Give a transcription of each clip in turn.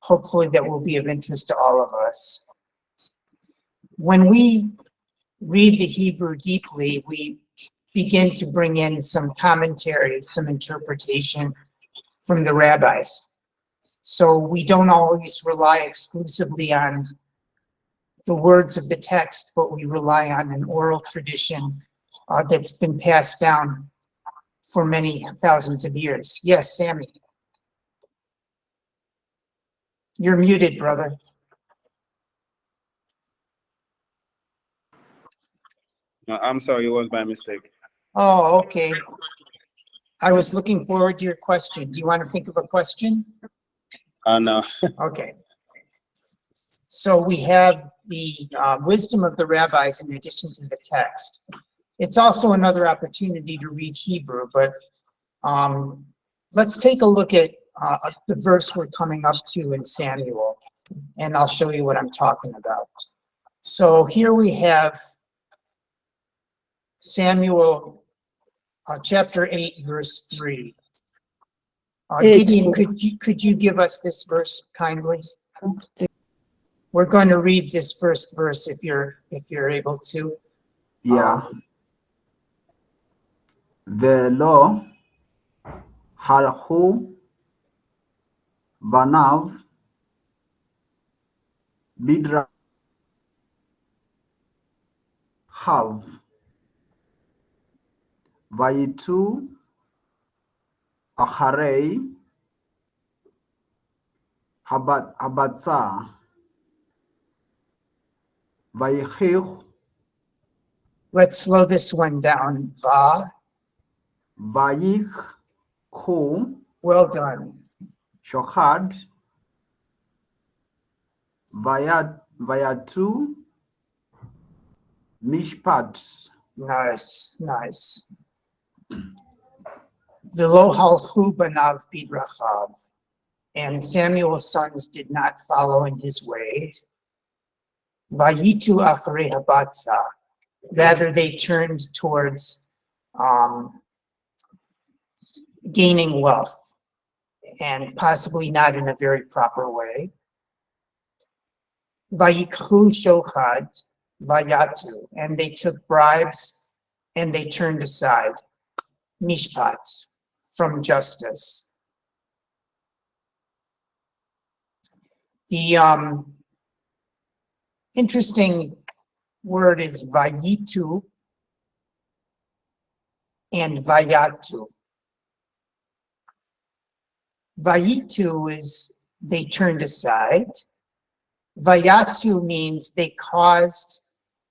hopefully that will be of interest to all of us. When we read the Hebrew deeply, we begin to bring in some commentary, some interpretation from the rabbis. So we don't always rely exclusively on the words of the text, but we rely on an oral tradition that's been passed down for many thousands of years. Yes, Sammy. You're muted, brother. No, I'm sorry, it was by mistake. Oh, okay. I was looking forward to your question. Do you want to think of a question? No. Okay. So we have the wisdom of the rabbis in addition to the text. It's also another opportunity to read Hebrew, but let's take a look at the verse we're coming up to in Samuel, and I'll show you what I'm talking about. So here we have Samuel chapter 8, verse 3. Gideon, could you give us this verse kindly? We're going to read this first verse if you're able to. Yeah. Velo halchu banav bidra hav vayitu acharei habatza vayichich. Let's slow this one down. Vayichu Well done. shochad vayatu mishpat. Nice, nice. Velo halchu banav bidrachav. And Samuel's sons did not follow in his ways. Vayitu acharei habatza. Rather, they turned towards gaining wealth, and possibly not in a very proper way. Vayikhu shochad vayatu. And they took bribes and they turned aside. Mishpat, from justice. The interesting word is vayitu and vayatu. Vayitu is they turned aside. Vayatu means they caused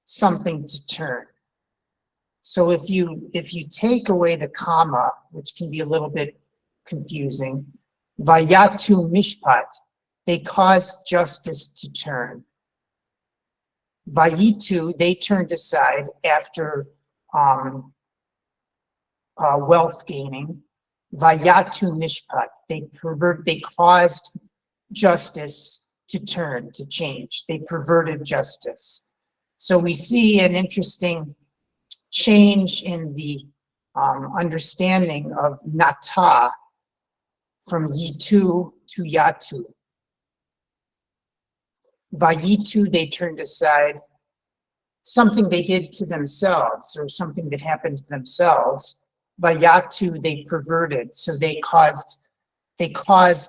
something to turn. So if you take away the comma, which can be a little bit confusing, vayatu mishpat, they caused justice to turn. Vayitu, they turned aside after wealth gaining. Vayatu mishpat, they caused justice to turn, to change. They perverted justice. So we see an interesting change in the understanding of nata from yitu to yatu. Vayitu, they turned aside something they did to themselves or something that happened to themselves. Vayatu, they perverted, so they caused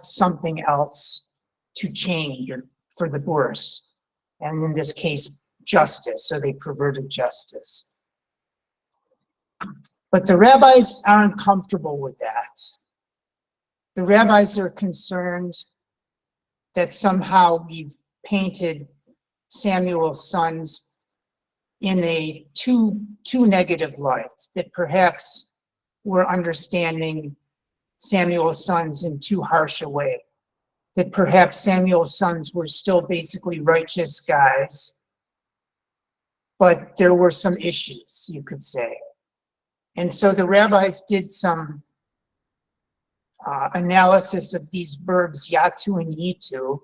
something else to change or for the worse. And in this case, justice, so they perverted justice. But the rabbis aren't comfortable with that. The rabbis are concerned that somehow we've painted Samuel's sons in a too negative light, that perhaps we're understanding Samuel's sons in too harsh a way, that perhaps Samuel's sons were still basically righteous guys, but there were some issues, you could say. And so the rabbis did some analysis of these verbs, yatu and yitu,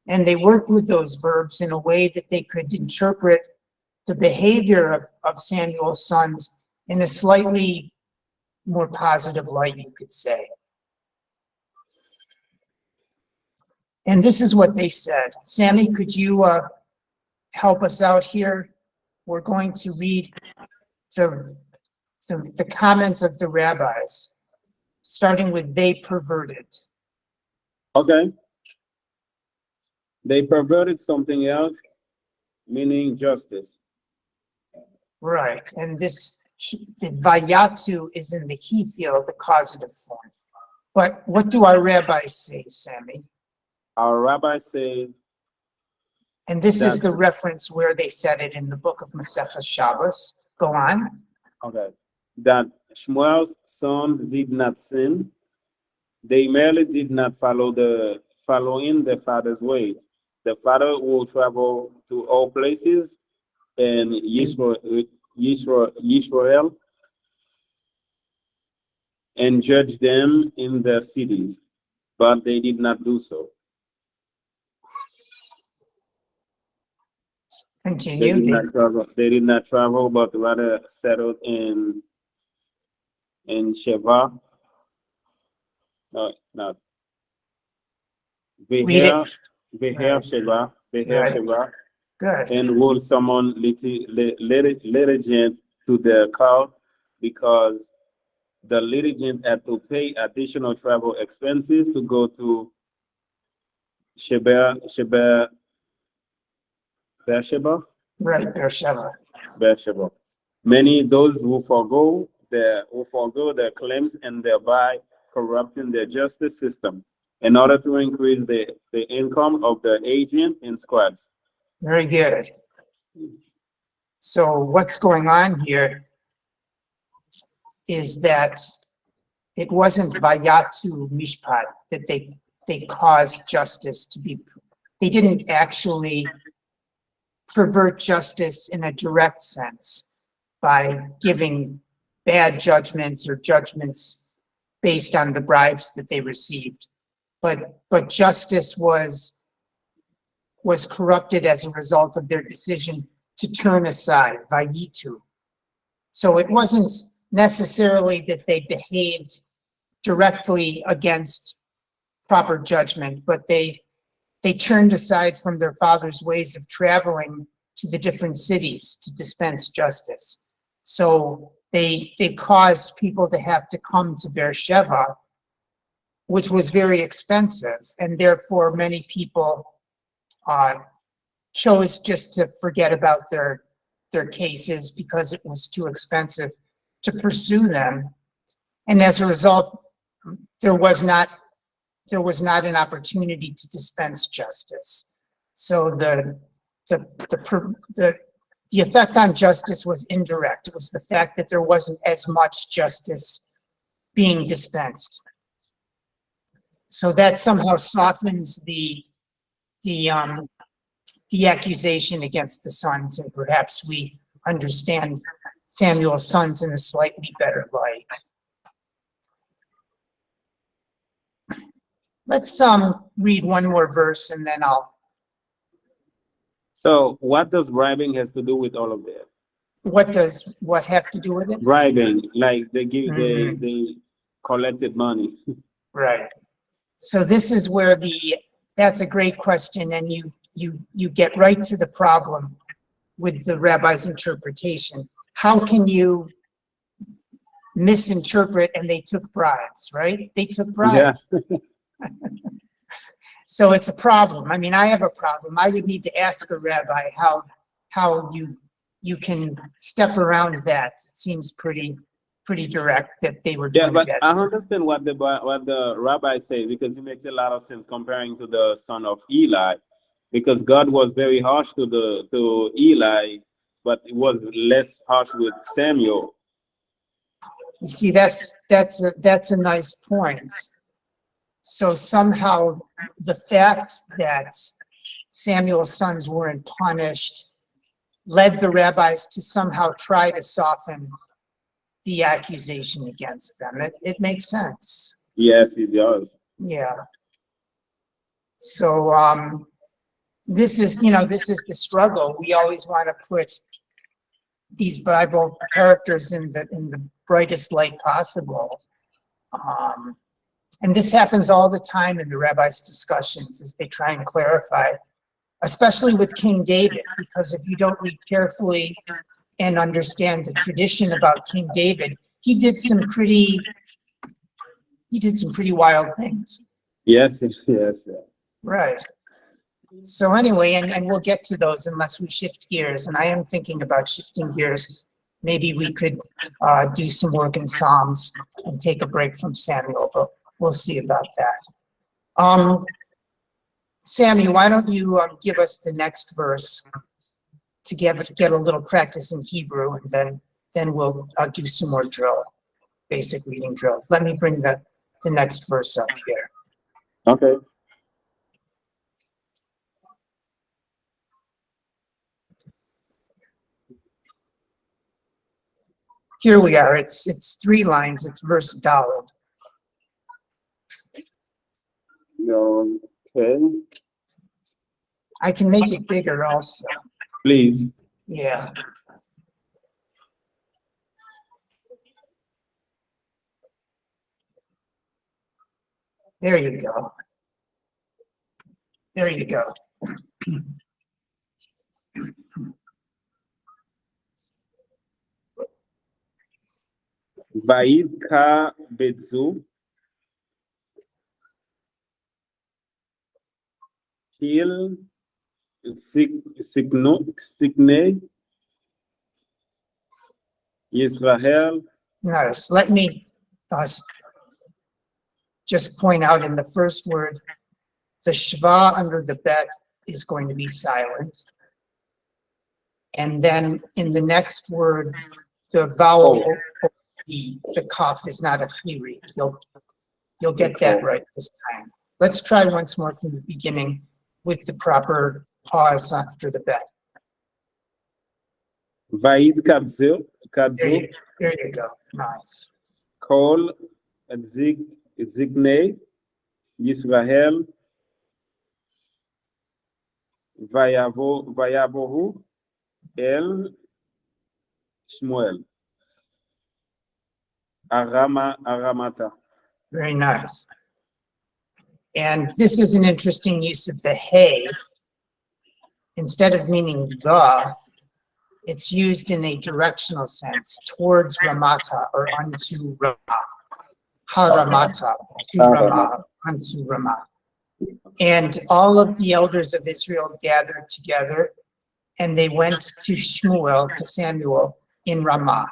and they worked with those verbs in a way that they could interpret the behavior of Samuel's sons in a slightly more positive light, you could say. And this is what they said. Sammy, could you help us out here? We're going to read the comment of the rabbis, starting with they perverted. Okay. They perverted something else, meaning justice. Right, and the vayatu is in the he field, the causative form. But what do our rabbis say, Sammy? Our rabbis say, And this is That- the reference where they said it in the book of Masechah Shabbos. Go on. okay, that Shmuel's sons did not sin. They merely did not follow in the father's ways. The father will travel to all places in Yisrael and judge them in their cities, but they did not do so. They Continue. did not travel. They did not travel, but rather settled in Sheva. No, not Read Beher Right. Sheva, Beher Right. Sheva, Good. and would summon litigant to their court because the litigant had to pay additional travel expenses to go to Beersheba. Right, Beersheba. Beersheba. Many those who forego their claims and thereby corrupting the justice system in order to increase the income of the agent and squads. Very good. So what's going on here is that it wasn't vayatu mishpat that they caused justice to be. They didn't actually pervert justice in a direct sense by giving bad judgments or judgments based on the bribes that they received. But justice was corrupted as a result of their decision to turn aside, vayitu. So it wasn't necessarily that they behaved directly against proper judgment, but they turned aside from their father's ways of traveling to the different cities to dispense justice. So they caused people to have to come to Beersheba, which was very expensive, and therefore many people chose just to forget about their cases because it was too expensive to pursue them. And as a result, there was not an opportunity to dispense justice. So the effect on justice was indirect. It was the fact that there wasn't as much justice being dispensed. So that somehow softens the accusation against the sons, and perhaps we understand Samuel's sons in a slightly better light. Let's read one more verse and then So what does bribing has to do with all of that? what does what have to do with it? Bribing, like they collected money. Right. So this is where that's a great question, and you get right to the problem with the rabbi's interpretation. How can you misinterpret and they took bribes, right? They took bribes. Yeah. So it's a problem. I mean, I have a problem. I would need to ask a rabbi how you can step around that. It seems pretty direct that they were Yeah, doing but that. I understand what the rabbi say, because it makes a lot of sense comparing to the son of Eli, because God was very harsh to Eli, but it was less harsh with Samuel. You see, that's a nice point. So somehow the fact that Samuel's sons weren't punished led the rabbis to somehow try to soften the accusation against them. It makes sense. Yes, it does. Yeah. So this is the struggle. We always want to put these Bible characters in the brightest light possible. And this happens all the time in the rabbis' discussions as they try and clarify, especially with King David, because if you don't read carefully and understand the tradition about King David, he did some pretty wild things. Yes, yes. Right. So anyway, and we'll get to those unless we shift gears, and I am thinking about shifting gears. Maybe we could do some work in Psalms and take a break from Samuel, but we'll see about that. Sammy, why don't you give us the next verse to get a little practice in Hebrew, and then we'll do some more basic reading drill. Let me bring the next verse up here. Okay. Here we are. It's 3 lines. It's verse Daled. Okay. I can make it bigger also. Please. Yeah. There you go. There you go. Vayidka betzu hil signe Yisrael. Notice, let me just point out in the first word, the shva under the bet is going to be silent. And then in the next word, the vowel, the kaf is not a chiri. You'll get that right this time. Let's try once more from the beginning with the proper pause after the bet. Vayid kabzu There you go. Nice. kol ziknei Yisrael vayabohu el Shmuel Aramata. Very nice. And this is an interesting use of the hey. Instead of meaning the, it's used in a directional sense towards Ramata or unto Ramah. Haramata, to Ramah, unto Ramah. And all of the elders of Israel gathered together, and they went to Shmuel, to Samuel, in Ramah.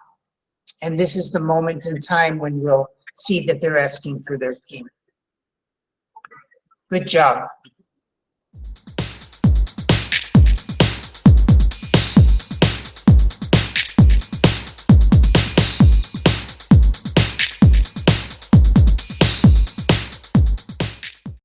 And this is the moment in time when we'll see that they're asking for their king. Good job.